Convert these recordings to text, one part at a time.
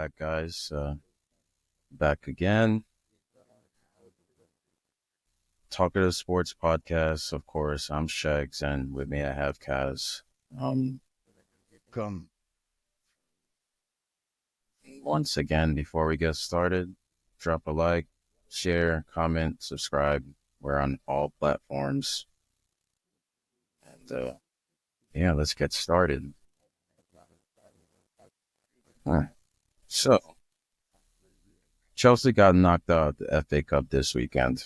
back, guys. Back again. Talkative Sports Podcast. Of course, I'm Shags, and with me I have Kaz. Um, Come. Once again, before we get started, drop a like, share, comment, subscribe. We're on all platforms, and yeah, let's get started. Huh. So, Chelsea got knocked out of the FA Cup this weekend.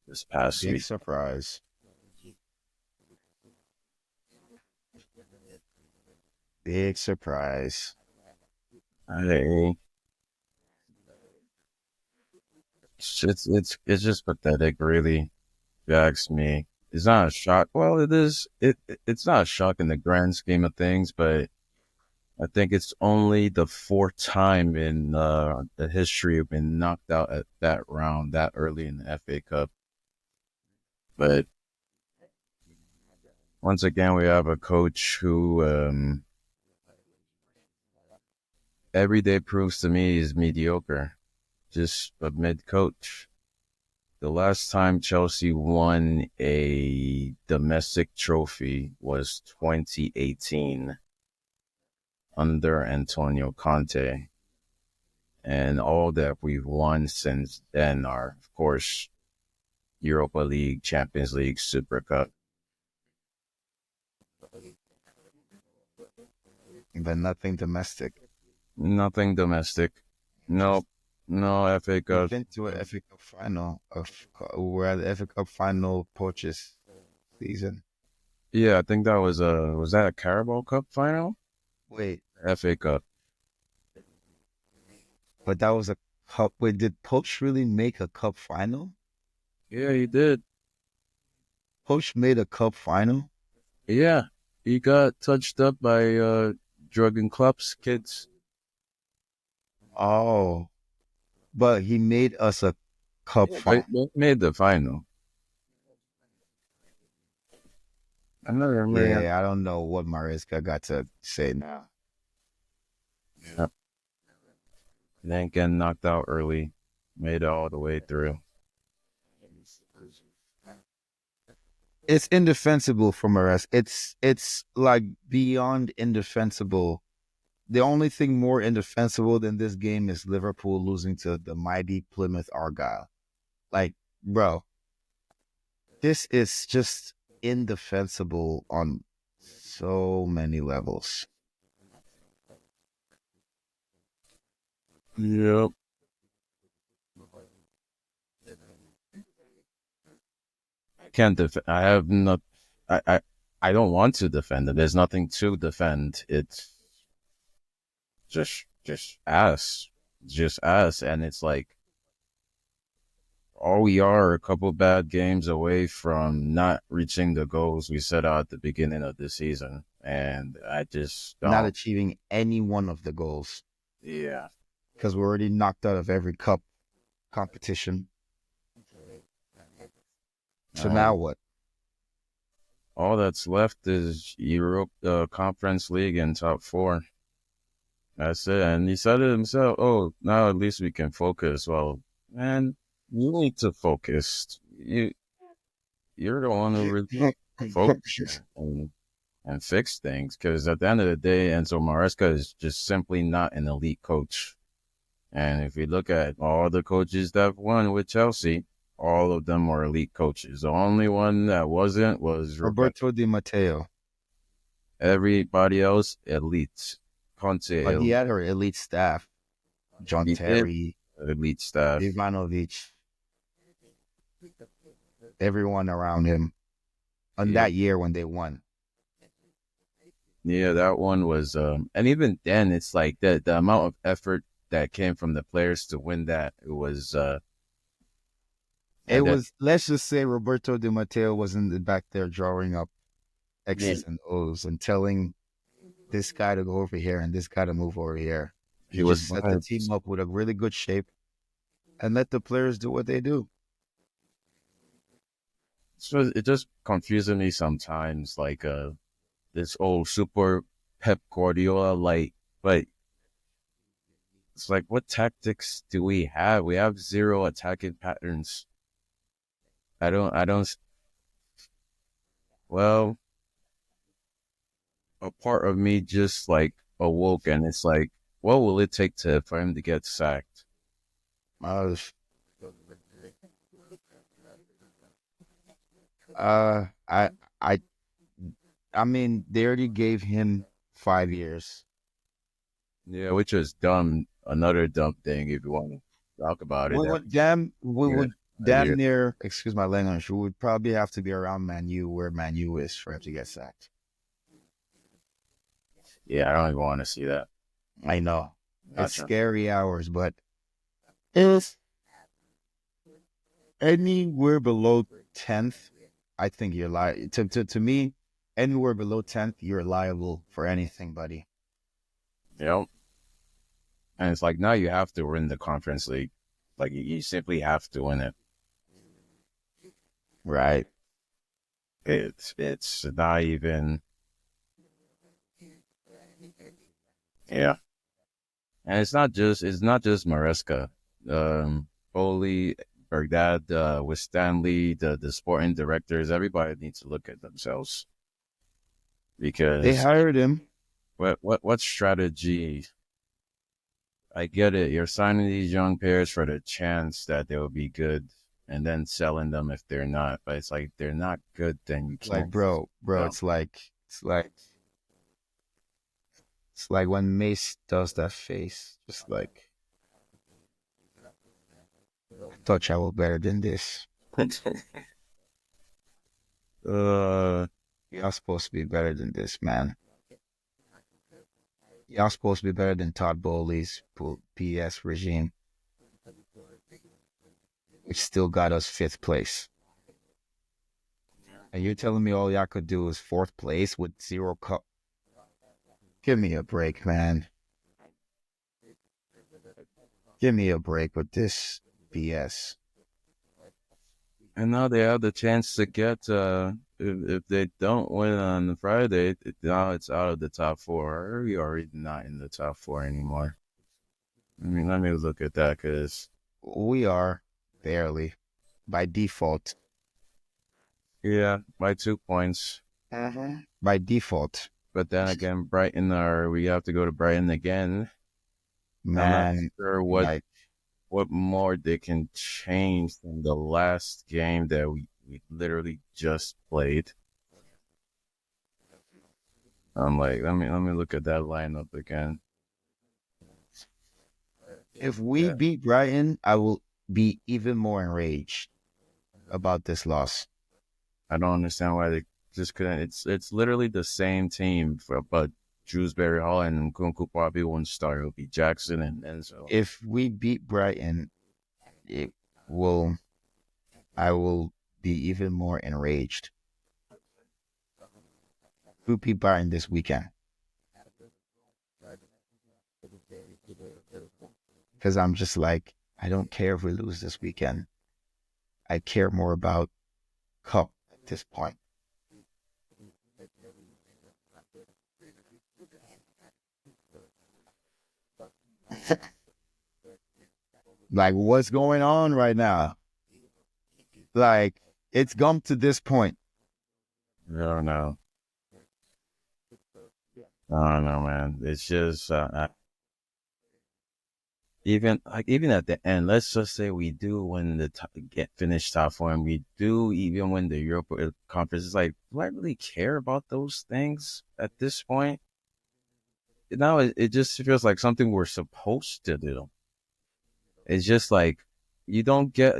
This past Big week. surprise. Big surprise. I it's just pathetic, really. If you ask me, it's not a shock. Well, it is. It's not a shock in the grand scheme of things, but I think it's only the fourth time in the history of being knocked out at that round that early in the FA Cup. But once again, we have a coach who every day proves to me is mediocre, just a mid coach. The last time Chelsea won a domestic trophy was 2018 under Antonio Conte. And all that we've won since then are, of course, Europa League, Champions League, Super Cup. But nothing domestic. Nothing domestic. No, no FA We've Cup. been to an FA Cup final. We're at the FA Cup final purchase season. Yeah, I think that was that a Carabao Cup final? Wait, FA Cup. but that was a cup. Wait, did Poch really make a cup final? Yeah, he did. Poch made a cup final? Yeah, he got touched up by Jurgen Klopp's kids. Oh, but he made us a cup Yeah, final. they made the final. I never remember. Yeah, I don't know what Maresca got to say now. Yeah. Then getting knocked out early, made it all the way through. It's indefensible for Maresca. It's like beyond indefensible. The only thing more indefensible than this game is Liverpool losing to the mighty Plymouth Argyle. Like, bro, this is just indefensible on so many levels. Yep. I can't defend. I have not. I don't want to defend it. There's nothing to defend. It's just ass, just ass, and it's like all we are a couple bad games away from not reaching the goals we set out at the beginning of the season, and I just Not don't. achieving any one of the goals Yeah. because we're already knocked out of every cup competition. So Um, now what? all that's left is Europe, Conference League, and top four. That's it. And he said it himself. Oh, now at least we can focus. Well, man, you need to focus. You're the one who really focus and fix things. Because at the end of the day, Enzo Maresca is just simply not an elite coach. And if you look at all the coaches that have won with Chelsea, all of them were elite coaches. The only one that wasn't was Roberto. Roberto Di Matteo. Everybody else, elite. Conte, But he had her elite staff. John he did Terry, elite staff. Ivanovic, everyone around him on Yeah, that year when they won. yeah, that one was, and even then, it's like the amount of effort that came from the players to win that it was, It and that was, let's just say Roberto Di Matteo was in the back there drawing up yeah, X's and O's and telling this guy to go over here and this guy to move over here. he He was just set the team up with a really good shape and let the players do what they do. so it just confuses me sometimes, like this old super Pep Guardiola, like, but It's like, what tactics do we have? We have zero attacking patterns. I don't, well, a part of me just like awoke and it's like, what will it take for him to get sacked? Uh, uh, I, I, I mean, they already gave him 5 years. Yeah, which is dumb. Another dumb thing if you want to talk about it. We Yeah, would I hear. damn near, excuse my language, we would probably have to be around Man U where Man U is for him to get sacked. Yeah, I don't even want to see that. I know it's Gotcha. scary hours, but if anywhere below 10th, I think you're to me, anywhere below 10th, you're liable for anything, buddy. Yep. And it's like now you have to win the conference league. Like you simply have to win it. Right. It's not even. Yeah. And it's not just Maresca. Foley, Bergdad, with Stanley, the sporting directors, everybody needs to look at themselves They because hired him. what strategy? I get it. You're signing these young players for the chance that they will be good, and then selling them if they're not. But it's like if they're not good, then you Like, can't bro, sell. it's like when Mace does that face, just like I thought y'all were better than this. uh, Y'all supposed to be better than this, man. Y'all supposed to be better than Todd Bowley's PS regime, which still got us fifth place. And you're telling me all y'all could do is fourth place with zero cup? Give me a break, man. Give me a break with this BS. and now they have the chance to get. If they don't win on Friday, now it's out of the top four. Are we already not in the top four anymore? I mean, let me look at that because We are barely by default. yeah, by 2 points. By default, But then again, Brighton are we have to go to Brighton again. I'm not man. sure Like what more they can change from the last game that we literally just played. I'm like, let me look at that lineup again. if we Yeah. beat Brighton, I will be even more enraged about this loss. I don't understand why they just couldn't. It's literally the same team, but Shrewsbury Hall and Nkunku probably won't start. It'll be Jackson and Enzo. If we beat Brighton, it will. I will be even more enraged. We beat Brighton this weekend because I'm just like I don't care if we lose this weekend. I care more about cup at this point. Like what's going on right now? Like it's come to this point. I don't know. I don't know, man. It's just even at the end, let's just say we do win get finish top four, and we do even win the Europa Conference. It's like, do I really care about those things at this point? Now it just feels like something we're supposed to do. It's just like you don't get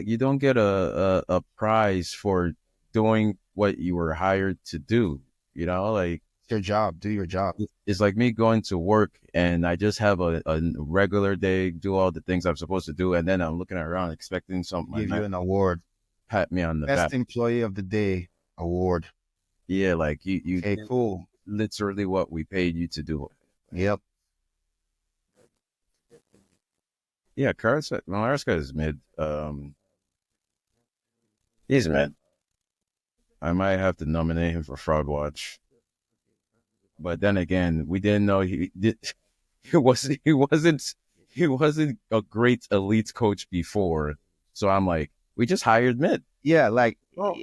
a prize for doing what you were hired to do. You know, like It's your job. Do your job. it's like me going to work and I just have a regular day, do all the things I'm supposed to do, and then I'm looking around expecting my Give man you an award. pat me on the Best back. employee of the day award. Yeah, like you Okay, did cool. literally what we paid you to do. Yep. Yeah, Malarska is mid. He's mid. I might have to nominate him for Fraud Watch. But then again, we didn't know he did. He wasn't. he wasn't a great elite coach before. So I'm like, we just hired mid. Yeah, like Oh,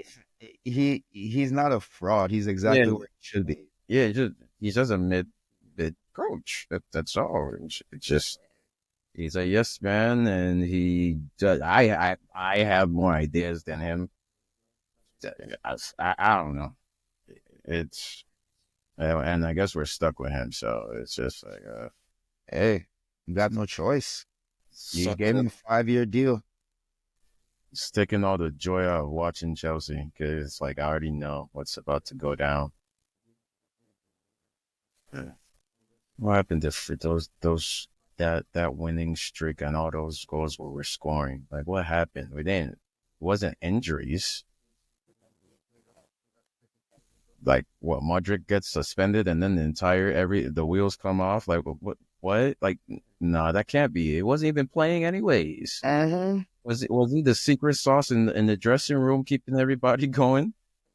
he's not a fraud. He's yeah, exactly where he should be. yeah. He's just a mid coach. That's all. It's just he's a yes man, and he does. I have more ideas than him. I don't know. It's and I guess we're stuck with him. So it's just like Hey, you got no choice. You sucks. gave him a 5-year deal. It's taking all the joy out of watching Chelsea because it's like I already know what's about to go down. Yeah. What happened to those that winning streak and all those goals we were scoring? Like what happened? We didn't. It wasn't injuries. Like what? Modric gets suspended and then the wheels come off. Like what? Like no, that can't be. It wasn't even playing anyways. Uh-huh. Was he the secret sauce in the dressing room keeping everybody going?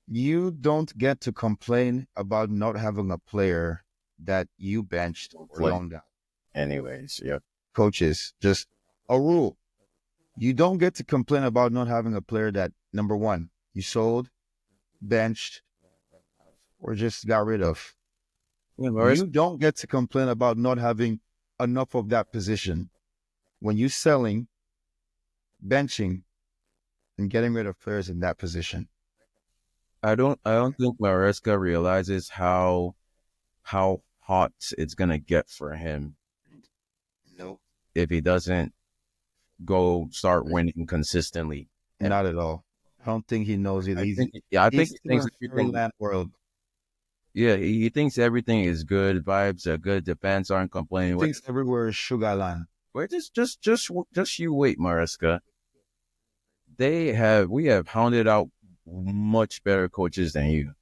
You don't get to complain about not having a player that you benched or Play. loaned out. Anyways, yeah. Coaches, just a rule. You don't get to complain about not having a player that, number one, you sold, benched, or just got rid of. Yeah, Morris, You don't get to complain about not having enough of that position when you're selling, benching, and getting rid of players in that position. I don't think Maresca realizes how hot it's gonna get for him No, if he doesn't go start winning consistently. And not at all. I don't think he knows it. I think, yeah, I think He's he still thinks in everything. fairyland world. Yeah, he thinks everything is good. Vibes are good. The fans aren't He complaining. thinks everywhere is Sugarland. Wait, just you wait, Maresca. We have hounded out much better coaches than you.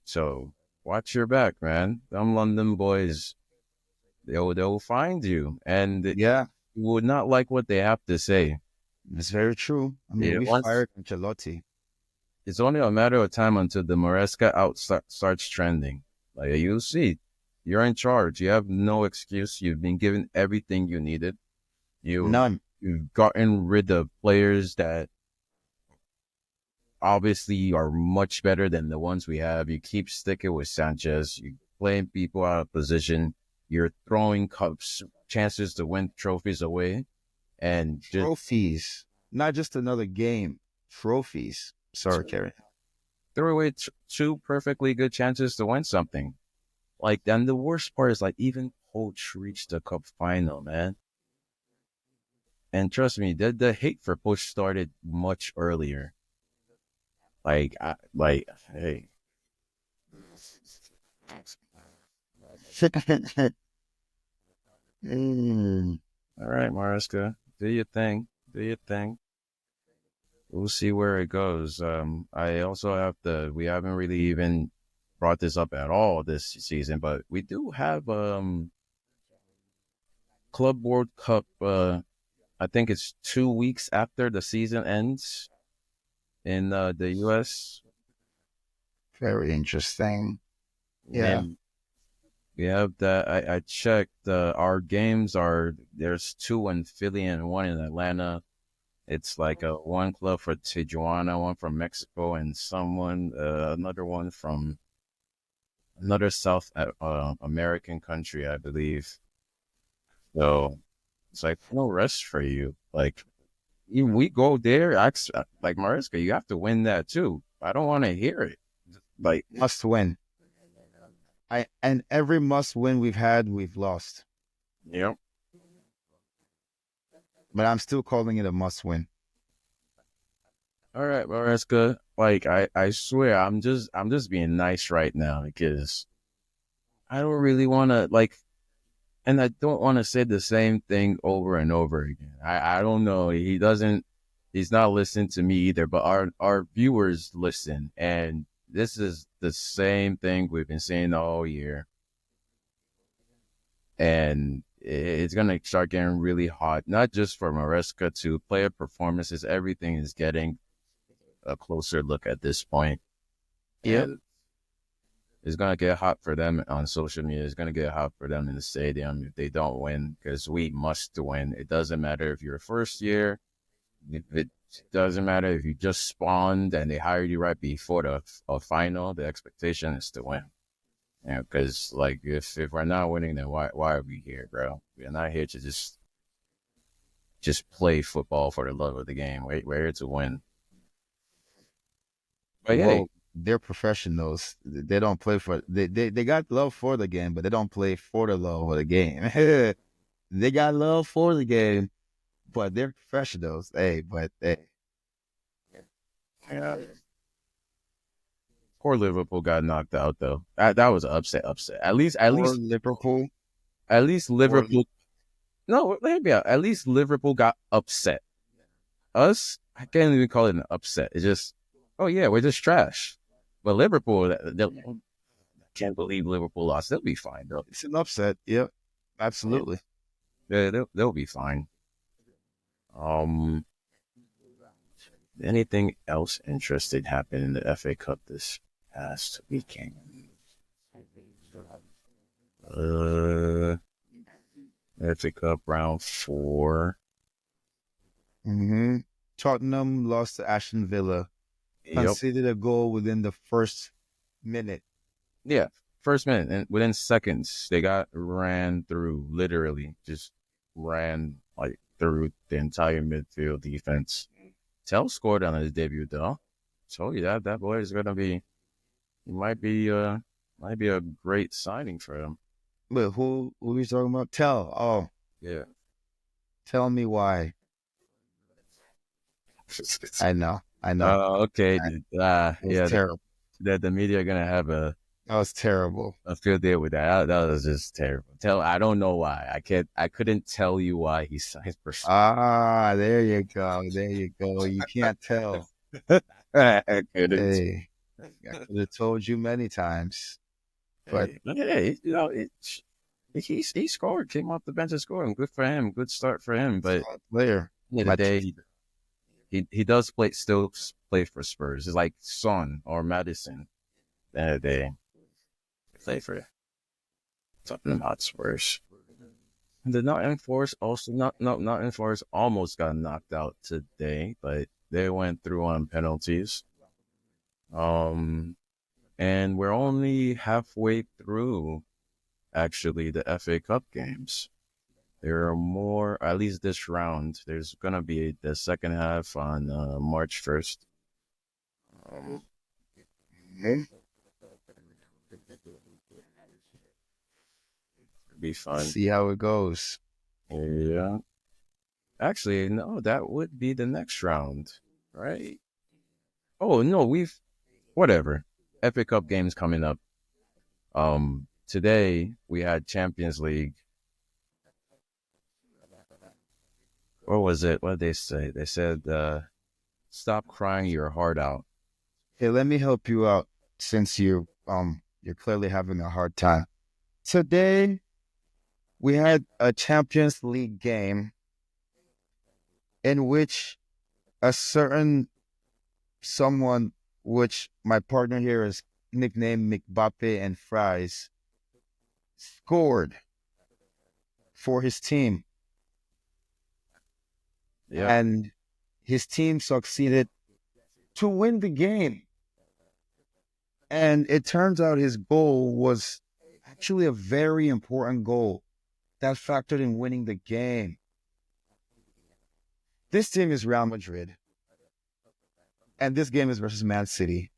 So watch your back, man. Them London boys, they'll find you, and you Yeah, would not like what they have to say. it's very true. I mean, Yeah, we once fired Ancelotti. it's only a matter of time until the Maresca starts trending. Like you'll see, you're in charge. You have no excuse. You've been given everything you needed. You None. you've gotten rid of players that obviously are much better than the ones we have. You keep sticking with Sanchez. You playing people out of position. You're throwing cups, chances to win trophies away, and just Trophies. Not just another game. Trophies. Sorry, Kerry. throw away two perfectly good chances to win something. Like, and the worst part is like even Poach reached the cup final, man. And trust me, the hate for Poach started much earlier. Hey, Mm. all right, Mariska, do your thing, do your thing. We'll see where it goes. I also have we haven't really even brought this up at all this season, but we do have Club World Cup. I think it's 2 weeks after the season ends in the U.S. Very interesting. Yeah. And we have that. I checked. Our games are there's two in Philly and one in Atlanta. It's like a one club for Tijuana, one from Mexico, and another one from another South American country, I believe. So it's like no rest for you. Like even we go there, like Mariska, you have to win that too. I don't want to hear it. Like, Must win. And every must win we've had, we've lost. yep. But I'm still calling it a must win. All right, Mariska. Like I swear, I'm just being nice right now because I don't really want to like, and I don't want to say the same thing over and over again. I don't know. He's not listening to me either, but our viewers listen, and this is the same thing we've been saying all year, and it's gonna start getting really hot. Not just for Maresca to player performances, everything is getting a closer look at this point, Yep. and It's gonna get hot for them on social media. It's gonna get hot for them in the stadium if they don't win because we must win. It doesn't matter if you're first year. It doesn't matter if you just spawned and they hired you right before the final. The expectation is to win. Yeah, because like if we're not winning, then why are we here, bro? We're not here to just play football for the love of the game. We're here to win. But hey, Well, they're professionals. They don't play for they got love for the game, but they don't play for the love of the game. They got love for the game, but they're professionals. Hey, but hey, yeah, poor Liverpool got knocked out though. That was an upset. Upset. for Liverpool, At least for Liverpool. No, maybe at least Liverpool got upset. Us, I can't even call it an upset. It's just, oh yeah, we're just trash. But Liverpool, I can't believe Liverpool lost. They'll be fine though. it's an upset. Yep, Yeah, absolutely. they'll be fine. Um, anything else interesting happened in the FA Cup this past weekend? Uh, FA Cup round four. hmm Tottenham lost to Aston Villa, Yep. conceded a goal within the first minute. Yeah. First minute and within seconds, they got ran through. Literally, just ran like through the entire midfield defense. Tell scored on his debut though. Told you that boy is gonna be. He might be a great signing for him. But who are we talking about? Yeah. Tell me why. I know. Okay. It was Yeah. terrible. The media are gonna have That was terrible. a field day with that. That was just terrible. I don't know why. I couldn't tell you why he signed for Spurs. Ah, there you go. There you go. You can't tell. I couldn't. Hey, I could have told you many times, but Hey, you know, he scored, came off the bench and scored. And good for him. Good start for him. But solid player. end of the day, Madrid. he does still play for Spurs. It's like Son or Madison. At the end of the day, play for Tottenham Hotspurs. And the Nottingham Forest also Nottingham Forest almost got knocked out today, but they went through on penalties. Um, and we're only halfway through actually the FA Cup games. There are more, at least this round. There's gonna be the second half on March 1st. Um, Mhm. be fun. See how it goes. Yeah. Actually, no, that would be the next round, right? Oh no, whatever. FA Cup games coming up. Today we had Champions League. What was it? What did they say? They said, "Stop crying your heart out." Hey, let me help you out since you're clearly having a hard time. Today we had a Champions League game in which a certain someone, which my partner here is nicknamed McBappe and Fries, scored for his team, Yep. and his team succeeded to win the game. And it turns out his goal was actually a very important goal that factored in winning the game. This team is Real Madrid, and this game is versus Man City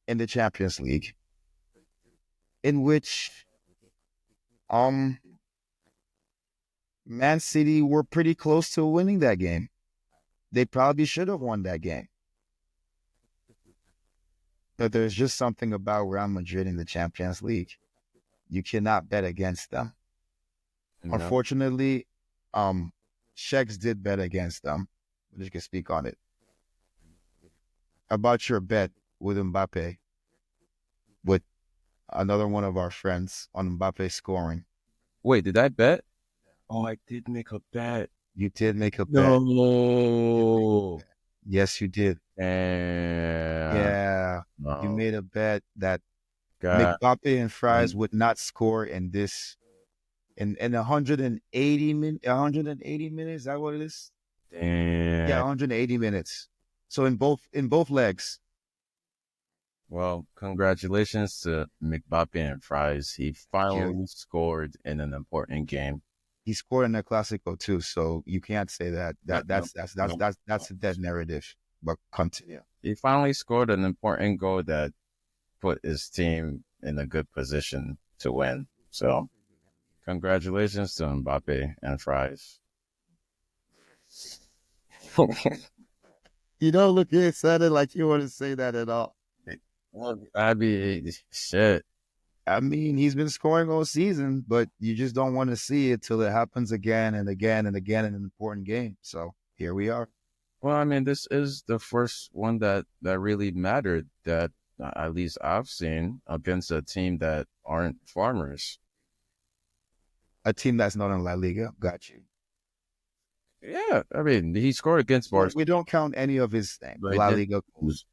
in the Champions League, in which um Man City were pretty close to winning that game. They probably should have won that game. But there's just something about Real Madrid in the Champions League. You cannot bet against them. No. Unfortunately, Czechs did bet against them. But you can speak on it. About your bet with Mbappe, with another one of our friends on Mbappe scoring. Wait, did I bet? Oh, I did make a bet. You did make a bet. No. Yes, you did. And Yeah. You no. made a bet that God Mbappe and Fries damn. would not score in this in 180 minutes. Is that what it is? Yeah, Damn. 180 minutes. So in both legs, Well, congratulations to McBappe and Fries. He you finally scored in an important game. he scored in the Clasico too. So you can't say that No, that no, that's that's that's no, that's no. that's a dead narrative. But continue. He finally scored an important goal that put his team in a good position to win. So, congratulations to Mbappe and Fries. You don't look excited like you want to say that at all. Well, I be shit. I mean, he's been scoring all season, but you just don't want to see it till it happens again and again and again in an important game. So here we are. Well, I mean, this is the first one that really mattered that at least I've seen against a team that aren't farmers. A team that's not in La Liga, got you. Yeah, I mean, he scored against Well, we Barcelona, don't count any of his but he La did Liga lose. goals.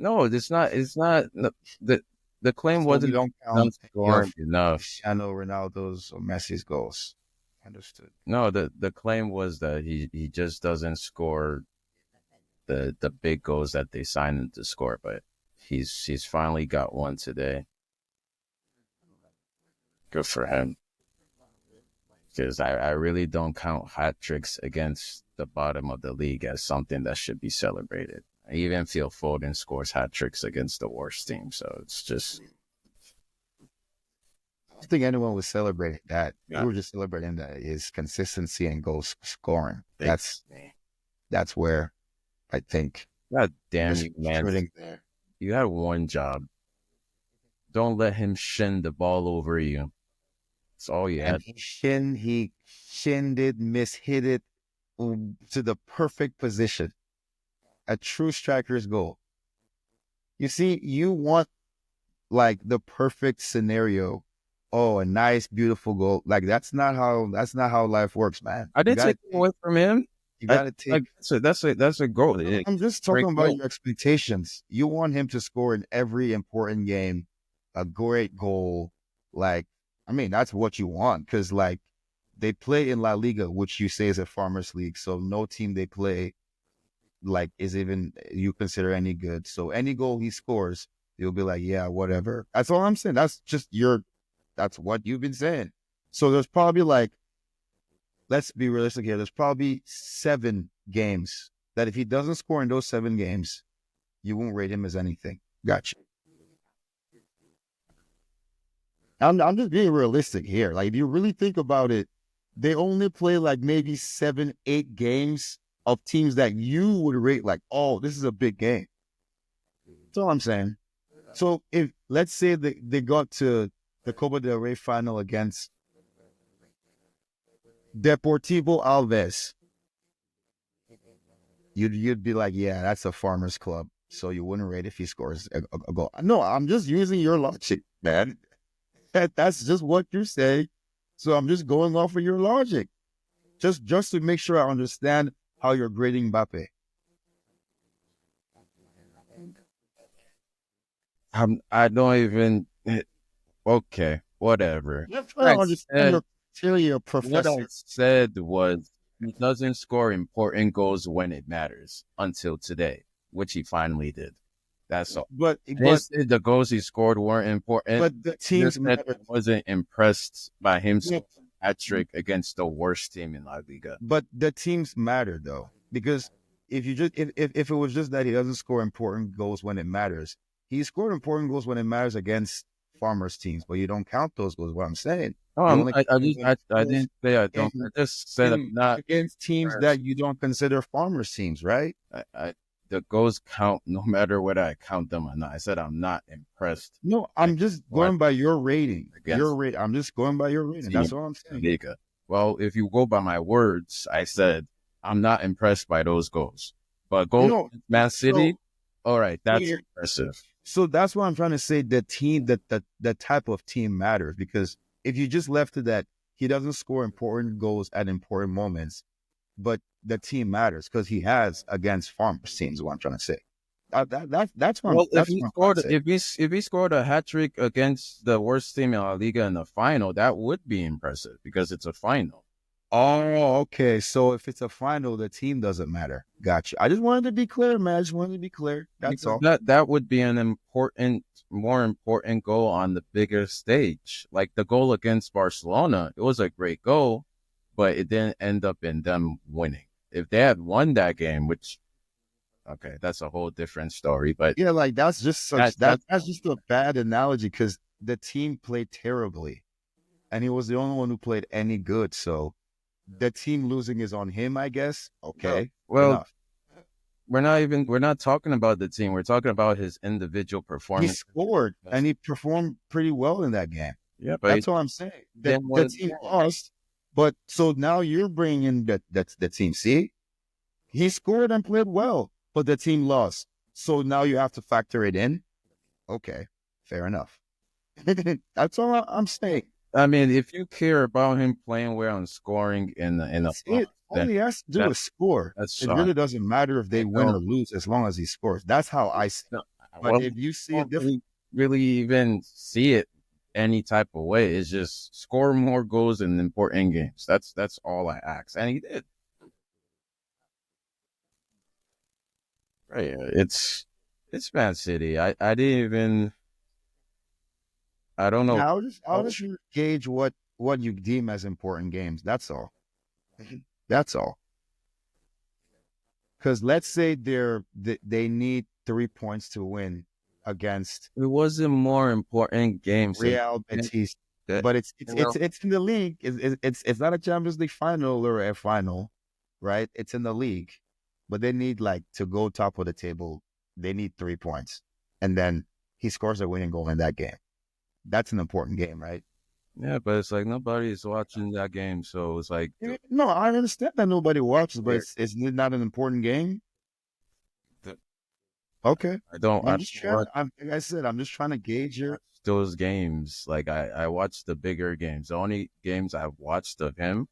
No, it's not. It's not. No, the claim So we wasn't don't not count any scoring of enough. Cristiano Ronaldo's or Messi's goals. Understood. No, the claim was that he just doesn't score the big goals that they signed him to score, but he's finally got one today. Good for him. Because I really don't count hat tricks against the bottom of the league as something that should be celebrated. I even feel Foden scores hat tricks against the worst team, so it's just I don't think anyone was celebrating that. We yeah, were just celebrating that his consistency and goal scoring. big. That's where I think God damn just you, man! shooting there. You had one job. Don't let him shin the ball over you. That's all you And had. he shinned it, mishit it to the perfect position. A true striker's goal. You see, you want like the perfect scenario. Oh, a nice, beautiful goal. Like that's not how life works, man. I didn't take it away from him. You I gotta take. like that's a goal. I'm just Great talking about goal. your expectations. You want him to score in every important game, a great goal. Like, I mean, that's what you want because like they play in La Liga, which you say is a farmers league. So no team they play like is even you consider any good. So any goal he scores, you'll be like, yeah, whatever. That's all I'm saying. That's what you've been saying. So there's probably like, let's be realistic here. There's probably 7 games that if he doesn't score in those 7 games, you won't rate him as anything. Gotcha. I'm just being realistic here. Like if you really think about it, they only play like maybe 7, 8 games of teams that you would rate like, oh, this is a big game. That's all I'm saying. So if let's say they got to the Copa del Rey final against Deportivo Alves, you'd be like, yeah, that's a farmers club. So you wouldn't rate if he scores a goal. No, I'm just using your logic, man. That's just what you're saying. So I'm just going off of your logic, just to make sure I understand how you're grading Mbappe. I don't even. Okay, whatever. I'm trying I to understand said your criteria, what I professor. said was he doesn't score important goals when it matters until today, which he finally did. That's all. But I didn't but say the goals he scored weren't important. but the I teams just said matter. I wasn't impressed by him Yeah, scoring a hat trick against the worst team in La Liga. but the teams matter though, because if it was just that he doesn't score important goals when it matters, he scored important goals when it matters against farmers teams, but you don't count those goals. What I'm saying, No, you only I count just when he I scores didn't say I don't. I in, just said I'm not against teams impressed. that you don't consider farmers teams, right? I the goals count no matter whether I count them or not. I said I'm not impressed No, by I'm just what going by your rating. Your against rate. I'm just going by your rating. team That's all I'm in saying. Liga. Well, if you go by my words, I said I'm not impressed by those goals. But goals No, against Man City, so all right, that's here, impressive. so that's what I'm trying to say. The team, the type of team matters because if you just left it that he doesn't score important goals at important moments, but the team matters because he has against farmers teams. Is what I'm trying to say. That's my Well, that's my mindset. if he scored a hat trick against the worst team in La Liga in the final, that would be impressive because it's a final. Oh, okay. So if it's a final, the team doesn't matter. Gotcha. I just wanted to be clear, man. I just wanted to be clear. That's Because all. that would be an more important goal on the bigger stage. Like the goal against Barcelona, it was a great goal, but it didn't end up in them winning. If they had won that game, which okay, that's a whole different story. But Yeah, like that's just such that's that's just a bad analogy because the team played terribly, and he was the only one who played any good. So the team losing is on him, I guess. well, Okay, fair well, enough. we're not talking about the team. We're talking about his individual He performance. scored and he performed pretty well in that game. Yeah, but That's all I'm saying. That then the what? team lost, but so now you're bringing in that's the team. See, he scored and played well, but the team lost. So now you have to factor it in. Okay, fair enough. That's all I'm saying. I mean, if you care about him playing well and scoring in the That's loss, it. All then he has to do that is score. that's It really doesn't matter if I they win or don't. lose as long as he scores. That's how I see it. No, But well, if you I see it don't different, really even see it any type of way. It's just score more goals in important games. That's all I ask, and he did. Right? It's Man City. I didn't even. I don't know. yeah, I'll just gauge what you deem as important games. That's all. That's all. Because let's say they need 3 points to win against It wasn't more important games than Real Betis, that. but You know, it's in the league. It's not a Champions League final or a final, right? It's in the league, but they need like to go top of the table. They need 3 points, and then he scores a winning goal in that game. That's an important game, right? yeah, but it's like nobody's watching that game, so it's like No, I understand that nobody watches, but there. it's not an important game. Okay, I I'm don't just trying. watch Like I said, I'm just trying to gauge your. those games. Like I watch the bigger games. The only games I've watched of him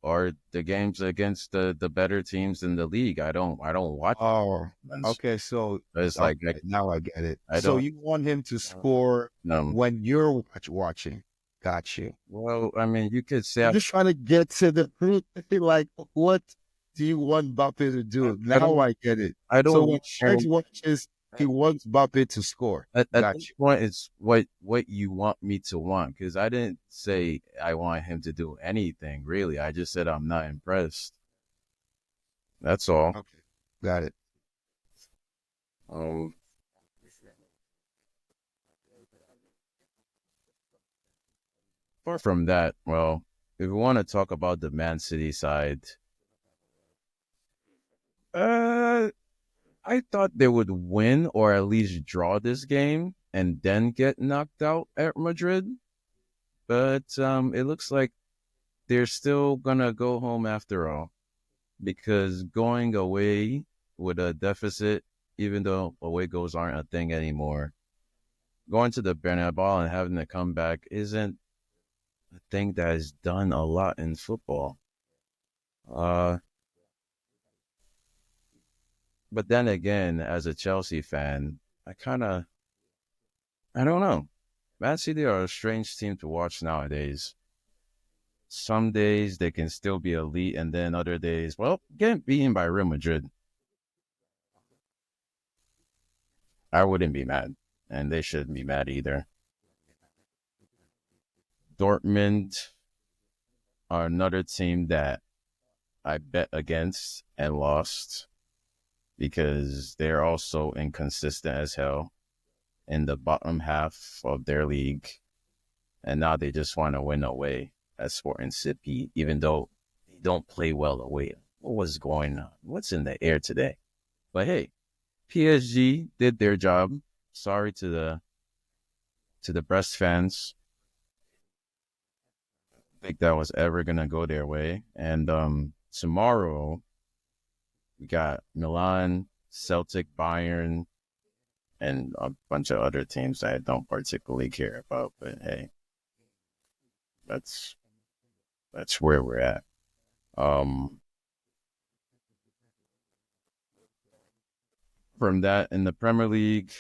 are the games against the better teams in the league. I don't watch Oh, them. okay. So It's okay, like now I get it. I So don't. you want him to score Um, when you're watching? Got you. well, I mean, you could say I'm just trying to get to the root. Like, what do you want Mbappe to do? I Now don't I get it. I So don't when Sharks know. watches, he wants Mbappe to score. At Got this you. point, it's what you want me to want because I didn't say I want him to do anything really. I just said I'm not impressed. That's all. Okay, got it. Um, apart from that, well, if we want to talk about the Man City side, uh, I thought they would win or at least draw this game and then get knocked out at Madrid. But it looks like they're still gonna go home after all because going away with a deficit, even though away goals aren't a thing anymore, going to the Bernabeu and having to come back isn't a thing that is done a lot in football. Uh, but then again, as a Chelsea fan, I don't know. Man City are a strange team to watch nowadays. Some days they can still be elite, and then other days, well, getting beaten by Real Madrid, I wouldn't be mad, and they shouldn't be mad either. Dortmund are another team that I bet against and lost because they're also inconsistent as hell in the bottom half of their league. And now they just want to win away at Sporting City, even though they don't play well away. What was going on? What's in the air today? But hey, PSG did their job. Sorry to the Brest fans. I think that was ever gonna go their way. And tomorrow we got Milan, Celtic, Bayern, and a bunch of other teams that I don't particularly care about. But hey, that's that's where we're at. Um, from that in the Premier League,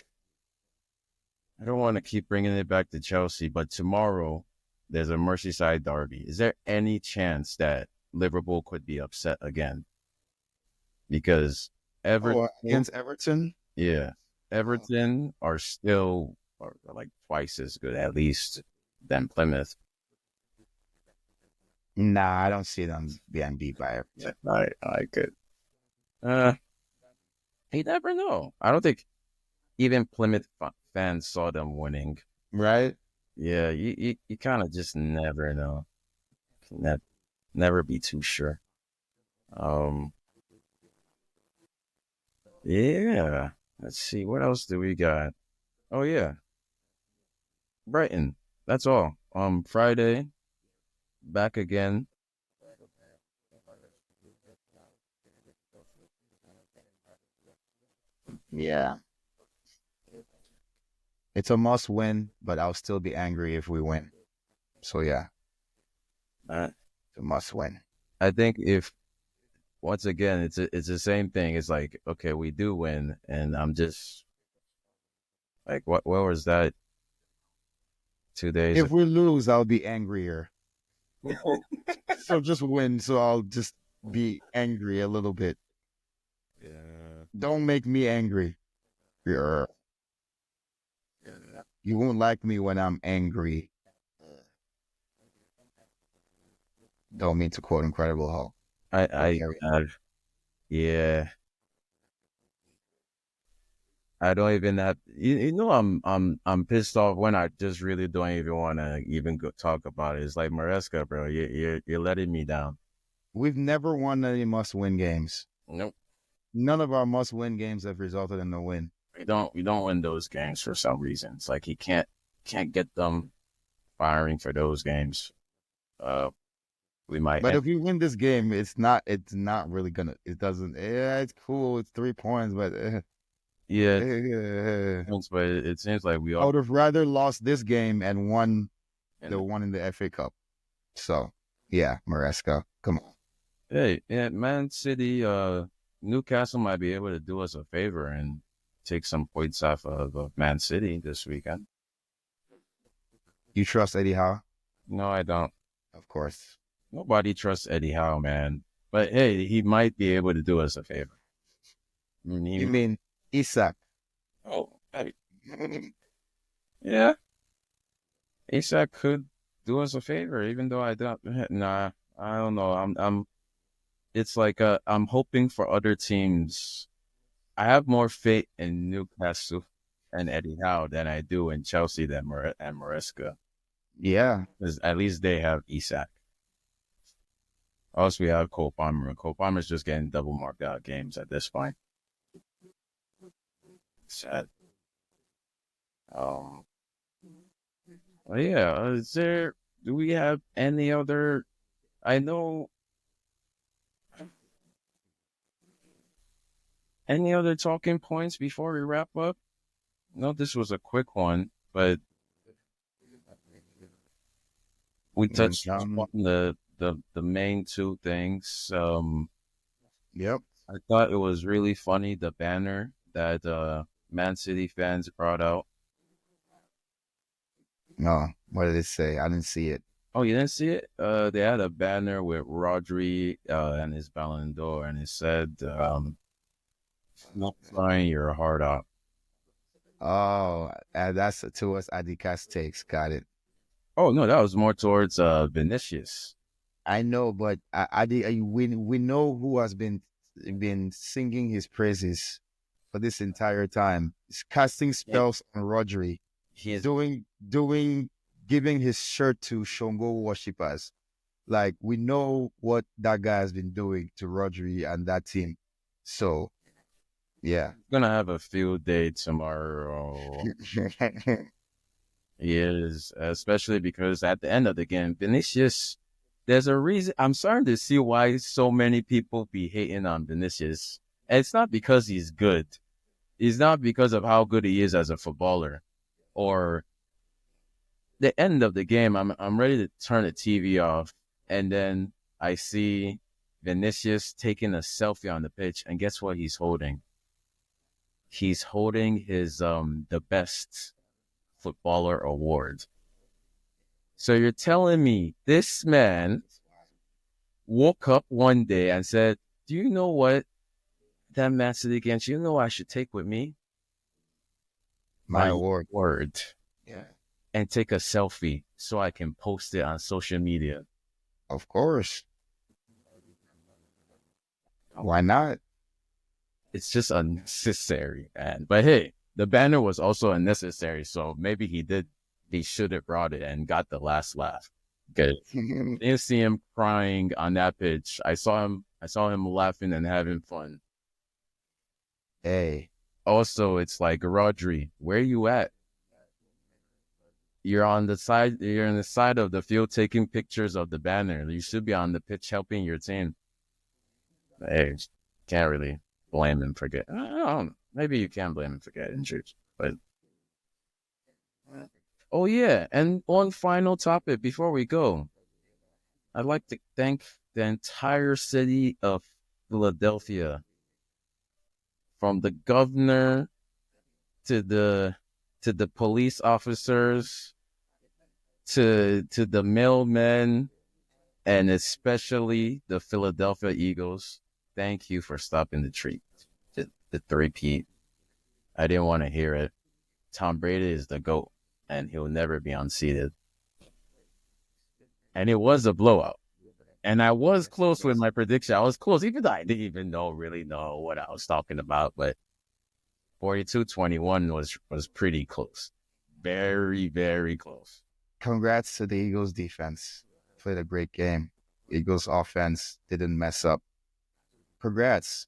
I don't want to keep bringing it back to Chelsea, but tomorrow there's a Merseyside derby. Is there any chance that Liverpool could be upset again? Because Oh, Everton, against Everton? yeah, Oh. Everton are still are like twice as good at least than Plymouth. Nah, I don't see them being beat by Yeah, Everton. I could. Uh, you never know. I don't think even Plymouth fans saw them winning. Right? Yeah, you kind of just never know. Ne- Never be too sure. Um, yeah. Let's see. What else do we got? Oh yeah, Brighton. That's all. Friday back again. Yeah. It's a must win, but I'll still be angry if we win. So yeah, Uh, it's a must win. I think if once again it's the same thing. It's like okay, we do win, and I'm just like, what was that 2 days If ago? we lose, I'll be angrier. So just win, so I'll just be angry a little bit. Yeah. Don't make me angry. Yeah. You won't like me when I'm angry. Don't mean to quote Incredible Hulk. I But I carry on. uh, yeah. I don't even have you know I'm pissed off when I just really don't even want to even go talk about it. It's like Maresca, bro. You're letting me down. We've never won any must win games. Nope. None of our must win games have resulted in a win. We don't win those games for some reason. It's like he can't get them firing for those games. Uh, we might But end. if we win this game, it's not really gonna it doesn't yeah, it's cool, it's 3 points, but Yeah, eh, but it seems like we I are. would have rather lost this game and won the And one in the FA Cup. So yeah, Maresca, come on. hey, yeah, Man City, Newcastle might be able to do us a favor and take some points off of Man City this weekend. You trust Eddie Howe? No, I don't. Of course. Nobody trusts Eddie Howe, man. But hey, he might be able to do us a favor. I mean, You mean Isak? oh, hey, yeah, Isak could do us a favor, even though I don't. Nah, I don't know. It's like I'm hoping for other teams. I have more faith in Newcastle and Eddie Howe than I do in Chelsea and Maresca, Yeah. because at least they have Isak. Also, we have Cole Palmer. Cole Palmer's just getting double marked out games at this point. Sad. Um, well, yeah. Do we have any other? I know any other talking points before we wrap up? No, this was a quick one, but we Mm, touched upon the main two things. yep. I thought it was really funny the banner that Man City fans brought out. No. What did it say? I didn't see it. Oh, you didn't see it? They had a banner with Rodri and his Ballon d'Or, and it said, "Not crying your heart out." Oh, that's to us Adikas takes. Got it. Oh no, that was more towards Vinicius. I know, but we know who has been singing his praises for this entire time. He's casting He, spells on Rodri, he's doing giving his shirt to Shongo worshippers. Like we know what that guy has been doing to Rodri and that team. So yeah. gonna have a field day tomorrow. He is, especially because at the end of the game, Vinicius, there's a reason. I'm starting to see why so many people be hating on Vinicius. And it's not because he's good. It's not because of how good he is as a footballer or the end of the game. I'm ready to turn the TV off, and then I see Vinicius taking a selfie on the pitch, and guess what he's holding? he's holding his the best footballer award. So you're telling me this man woke up one day and said, "Do you know what that Man City against you know I should take with me? My My award. word." Yeah. And take a selfie so I can post it on social media. Of course. Why not? It's just unnecessary, man. But hey, the banner was also unnecessary, so maybe he should have brought it and got the last laugh. Good. I didn't see him crying on that pitch. I saw him laughing and having fun. Hey, Also, it's like, Rodri, where you at? You're on the side. You're on the side of the field taking pictures of the banner. You should be on the pitch helping your team. Hey, can't really blame him for getting. I don't know. Maybe you can blame him for getting injured, but oh yeah. And one final topic before we go, I'd like to thank the entire city of Philadelphia, from the governor to the police officers to the mailmen, and especially the Philadelphia Eagles. Thank you for stopping the treat. The three-peat. I didn't want to hear it. Tom Brady is the GOAT, and he'll never be unseated. And it was a blowout. And I was close with my prediction. I was close, even though I didn't even really know what I was talking about. But 42-21 was pretty close. Very, very close. congrats to the Eagles defense. Played a great game. Eagles offense didn't mess up. Congrats.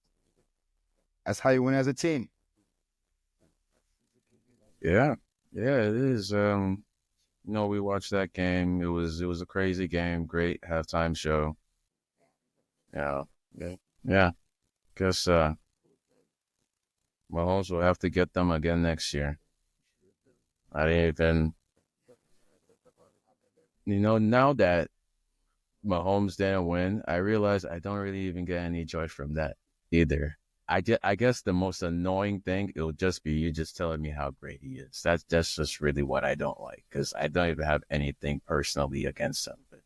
That's how you win as a team. Yeah. Yeah, it is. We watched that game. It was a crazy game. Great halftime show. Yeah. Yeah. Yeah. Guess Mahomes will have to get them again next year. I didn't even, now that Mahomes didn't win, I realize I don't really even get any joy from that either. I guess the most annoying thing, it'll just be you just telling me how great he is. That's just really what I don't like, because I don't even have anything personally against him. But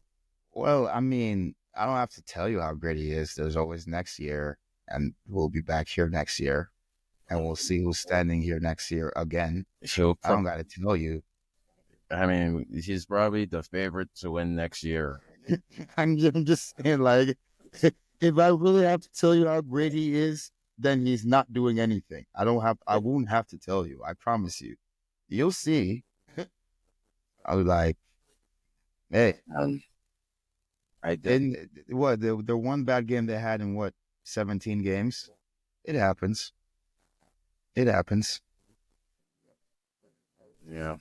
Well, I mean, I don't have to tell you how great he is. There's always next year, and we'll be back here next year, and we'll see who's standing here next year again. he'll, I don't got to tell you. I mean, he's probably the favorite to win next year. I'm just saying, like, if I really have to tell you how great he is, then he's not doing anything. I won't have to tell you. I promise you. You'll see. I was like, hey, Um, I did. in what the one bad game they had in what 17 games. It happens. It happens. Yeah,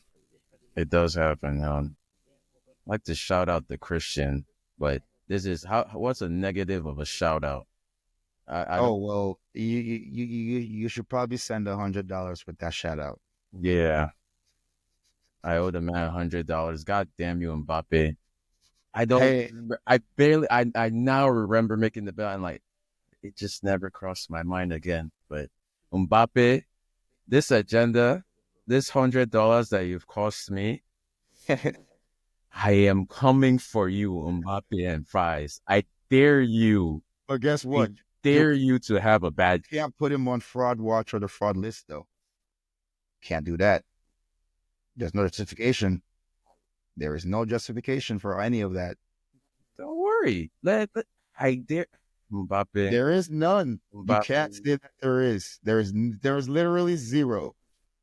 it does happen. I'd like to shout out the Christian, but this is what's a negative of a shout out? I Oh don't. well, you should probably send $100 with that shout out. Yeah, I owe the man $100. God damn you, Mbappe. I don't Hey, remember. I barely. I now remember making the bet. I'm like, it just never crossed my mind again. But Mbappe, this agenda, this $100 that you've cost me, I am coming for you, Mbappe and Fries. I dare you. but guess I what? You dare you to have a bad. can't put him on fraud watch or the fraud list though. Can't do that. There's no justification. There is no justification for any of that. Don't worry. I dare Mbappe. There is none. You can't Mbappe. say that there is. There is literally zero.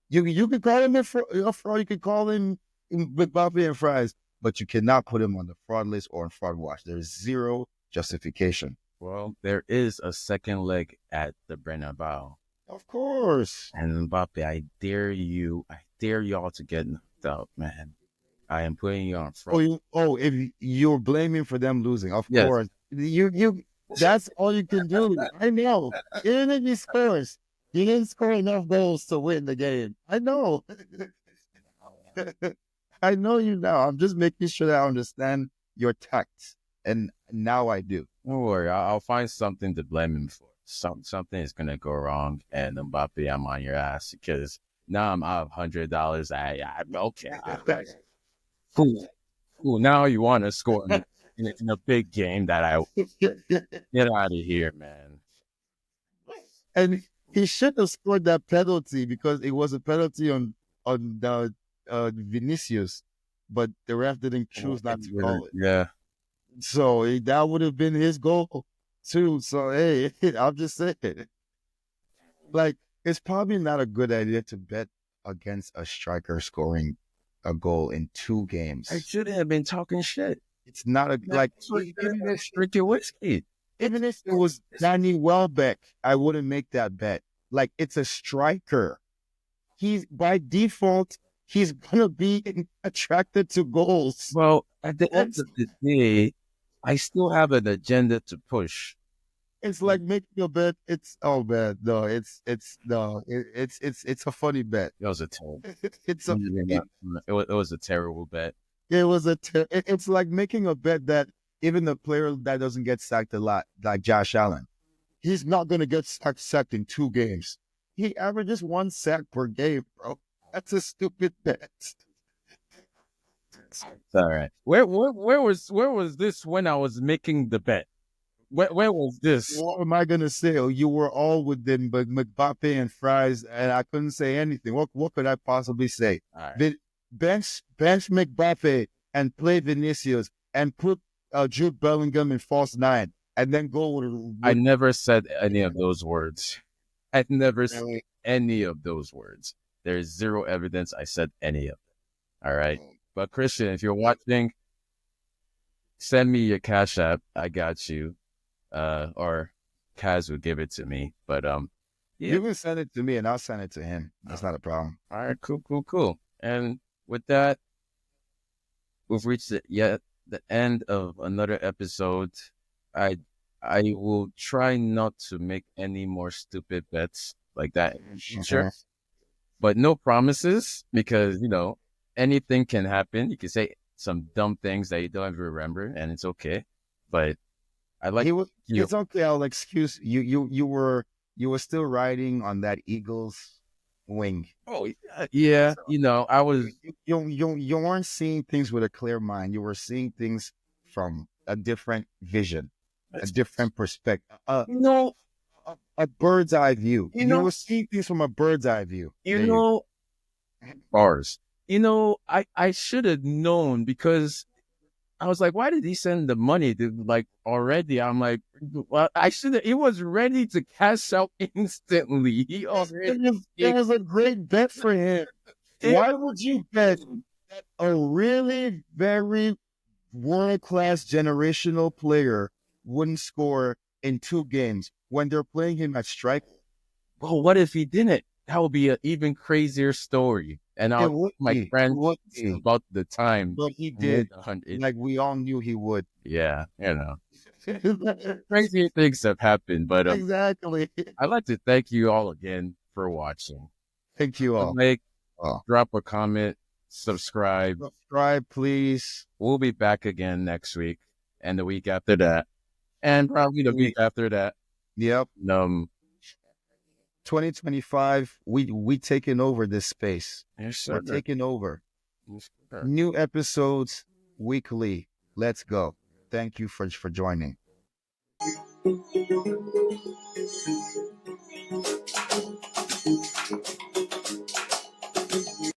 You can call him a fraud. You can call him Mbappe and Fries, but you cannot put him on the fraud list or on fraud watch. There's zero justification. Well, there is a second leg at the Bernabeu. Of course. And Mbappe, I dare y'all to get knocked out, man. I am putting you on Oh, front. if you're blaming for them losing, of Yes. course. That's all you can do. I know. Even if he scores, he didn't score enough goals to win the game. I know. I know you now. I'm just making sure that I understand your tact. And now I do. Don't worry, I'll find something to blame him for. something is gonna go wrong, and Mbappe, I'm on your ass because now I'm out of $100. Okay. Cool. Cool. Now you want to score in a big game that I get out of here, man. And he should have scored that penalty because it was a penalty on the Vinicius, but the ref didn't choose not to call it. Yeah. So that would have been his goal too. So hey, I'm just saying, like it's probably not a good idea to bet against a striker scoring a goal in 2 games. I shouldn't have been talking shit. It's not a like Drink your whiskey. even if it was Danny Welbeck, I wouldn't make that bet. Like it's a striker. He's by default, he's gonna be attracted to goals. Well, at the end of the day, I still have an agenda to push. It's like making a bet. It's oh man, no, it's a funny bet. It was a terrible. It's a it was a terrible bet. it's like making a bet that even the player that doesn't get sacked a lot, like Josh Allen, he's not gonna get sacked in 2 games. He averages 1 sack per game, bro. That's a stupid bet. It's all right. Where was this when I was making the bet? Where was this? What am I gonna say? Oh, you were all within but Mbappe and Fries, and I couldn't say anything. What could I possibly say? Right. Bench Mbappe and play Vinicius and put Jude Bellingham in false 9, and then go with I never said any of those words. I never said any of those words. There is zero evidence I said any of them. All right. But Christian, if you're watching, send me your Cash App. I got you. Or Kaz would give it to me. But yeah. You can send it to me and I'll send it to him. That's not a problem. All right, cool. And with that, we've reached the end of another episode. I will try not to make any more stupid bets like that in the future. But no promises because, anything can happen. You can say some dumb things that you don't even remember and it's okay. But I like it's okay, I'll excuse you. You were still riding on that Eagles wing. Oh yeah, so, I was. You weren't seeing things with a clear mind. You were seeing things from a different vision, a different perspective. A bird's eye view. You were seeing things from a bird's eye view. Bars. I should have known because I was like, why did he send the money to already? I'm like, well, I should have. He was ready to cash out instantly. It was a great bet for him. Why would you bet that a really very world-class generational player wouldn't score in 2 games when they're playing him at striker? Well, what if he didn't? That would be an even crazier story. And my friend about the time. But he did. Like we all knew he would. Yeah, crazy things have happened. But exactly. I'd like to thank you all again for watching. Thank you all. Drop a comment, subscribe. Subscribe, please. We'll be back again next week and the week after that. And probably the week after that. Yep. 2025, we taking over this space. Yes, sir. We're taking over. Yes, sir. New episodes weekly. Let's go. Thank you for joining.